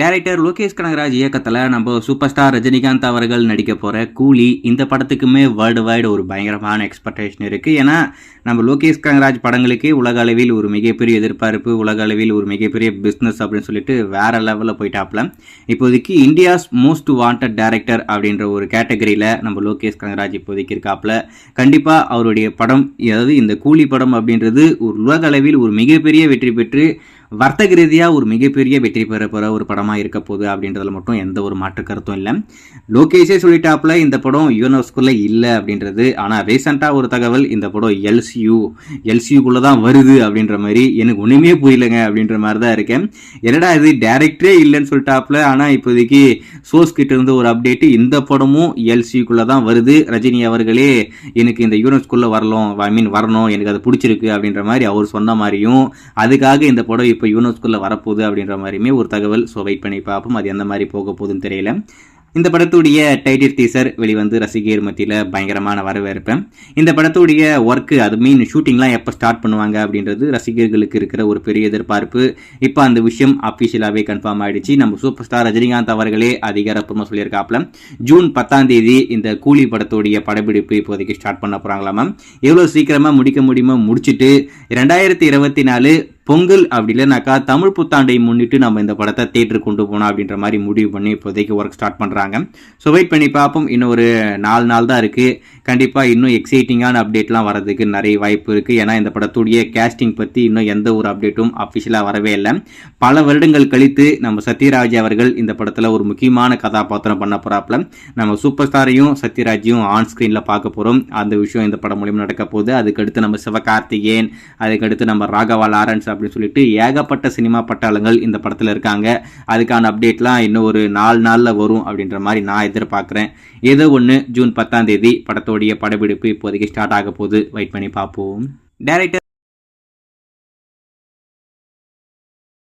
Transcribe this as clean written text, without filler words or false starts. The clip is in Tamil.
டைரக்டர் லோகேஷ் கனகராஜ் இயக்கத்தில் நம்ம சூப்பர் ஸ்டார் ரஜினிகாந்த் அவர்கள் நடிக்க போகிற கூலி இந்த படத்துக்குமே வேர்ல்டு வைடு ஒரு பயங்கரமான எக்ஸ்பெக்டேஷன் இருக்குது. ஏன்னா நம்ம லோகேஷ் கனகராஜ் படங்களுக்கே உலக அளவில் ஒரு மிகப்பெரிய எதிர்பார்ப்பு, உலக அளவில் ஒரு மிகப்பெரிய பிஸ்னஸ் அப்படின்னு சொல்லிட்டு வேற லெவலில் போயிட்டாப்ல. இப்போதைக்கு இந்தியாஸ் மோஸ்ட் வாண்டட் டைரக்டர் அப்படின்ற ஒரு கேட்டகரியில் நம்ம லோகேஷ் கனகராஜ் இப்போதைக்கு இருக்காப்புல. கண்டிப்பாக அவருடைய படம், அதாவது இந்த கூலி படம் அப்படின்றது ஒரு உலக அளவில் ஒரு மிகப்பெரிய வெற்றி பெற்று வர்த்தக ரீதியாக ஒரு மிகப்பெரிய வெற்றி பெற போகிற ஒரு படமாக இருக்க போகுது அப்படின்றதுல மட்டும் எந்த ஒரு மாற்று கருத்தும் இல்லை. லோகேஷே சொல்லிட்டாப்புல இந்த படம் யூனெஸ்கோல இல்லை அப்படின்றது. ஆனால் ரீசெண்டாக ஒரு தகவல், இந்த படம் எல்சியூக்குள்ளே தான் வருது அப்படின்ற மாதிரி எனக்கு ஒன்றுமே புரியலைங்க அப்படின்ற மாதிரி தான் இருக்கேன். என்னடா இது டைரக்டரே இல்லைன்னு சொல்லிட்டாப்புல. ஆனால் இப்போதைக்கு சோர்ஸ் கிட்ட இருந்து ஒரு அப்டேட், இந்த படமும் எல்சியூக்குள்ளே தான் வருது. ரஜினி அவர்களே எனக்கு இந்த யூனெஸ்கோல வரணும், எனக்கு அது பிடிச்சிருக்கு அப்படின்ற மாதிரி அவர் சொன்ன மாதிரியும், அதுக்காக இந்த படம் இப்போ யூனெஸ்கோல வரப்போகுது அப்படின்ற மாதிரியுமே ஒரு தகவல். ஸோ வெயிட் பண்ணி பார்ப்போம், அது எந்த மாதிரி போக போகுதுன்னு தெரியல. இந்த படத்துடைய டைட்டில் டீசர் வெளிவந்து ரசிகர் மத்தியில் பயங்கரமான வரவேற்பு. இந்த படத்துடைய ஒர்க்கு, அது ஷூட்டிங்லாம் எப்போ ஸ்டார்ட் பண்ணுவாங்க அப்படின்றது ரசிகர்களுக்கு இருக்கிற ஒரு பெரிய எதிர்பார்ப்பு. இப்போ அந்த விஷயம் அஃபிஷியலாகவே கன்ஃபார்ம் ஆயிடுச்சு. நம்ம சூப்பர் ஸ்டார் ரஜினிகாந்த் அவர்களே அதிகாரப்பூர்வமாக சொல்லியிருக்காப்ல, ஜூன் 10 இந்த கூலி படத்துடைய படப்பிடிப்பு இப்போதைக்கு ஸ்டார்ட் பண்ண போகிறாங்களாமா. எவ்வளோ சீக்கிரமாக முடிக்க முடியுமோ முடிச்சுட்டு 2024 பொங்கல் அப்படி இல்லைனாக்கா தமிழ் புத்தாண்டை முன்னிட்டு நம்ம இந்த படத்தை தேட்டருக்கு கொண்டு போனோம் அப்படின்ற மாதிரி முடிவு பண்ணி இப்போதைக்கு ஒர்க் ஸ்டார்ட் பண்ணுறாங்க. ஸோ வெயிட் பண்ணி பார்ப்போம். இன்னும் ஒரு 4 நாள் தான் இருக்குது. கண்டிப்பாக இன்னும் எக்ஸைட்டிங்கான அப்டேட்லாம் வரதுக்கு நிறைய வாய்ப்பு இருக்குது. ஏன்னா இந்த படத்துடைய கேஸ்டிங் பற்றி இன்னும் எந்த ஒரு அப்டேட்டும் அஃபிஷியலாக வரவே இல்லை. பல வருடங்கள் கழித்து நம்ம சத்யராஜ் அவர்கள் இந்த படத்தில் ஒரு முக்கியமான கதாபாத்திரம் பண்ண போகிறாப்புல. நம்ம சூப்பர் ஸ்டாரையும் சத்யராஜையும் ஆன் ஸ்க்ரீனில் பார்க்க போகிறோம். அந்த விஷயம் இந்த படம் மூலியமாக நடக்க போகுது. அதுக்கடுத்து நம்ம சிவகார்த்திகேயன், அதுக்கடுத்து நம்ம ராகவா லாரன்ஸ் அப்படின்னு சொல்லிட்டு ஏகப்பட்ட சினிமா பட்டாளங்கள் இந்த படத்தில் இருக்காங்க. அதுக்கான அப்டேட்லாம் இன்னும் ஒரு 4 நாளில் வரும் அப்படின்ற மாதிரி நான் எதிர்பார்க்குறேன். ஏதோ ஒன்று ஜூன் 10 படத்தோடைய படப்பிடிப்பு இப்போதைக்கு ஸ்டார்ட் ஆக போகுது. வெயிட் பண்ணி பார்ப்போம். டைரக்டர்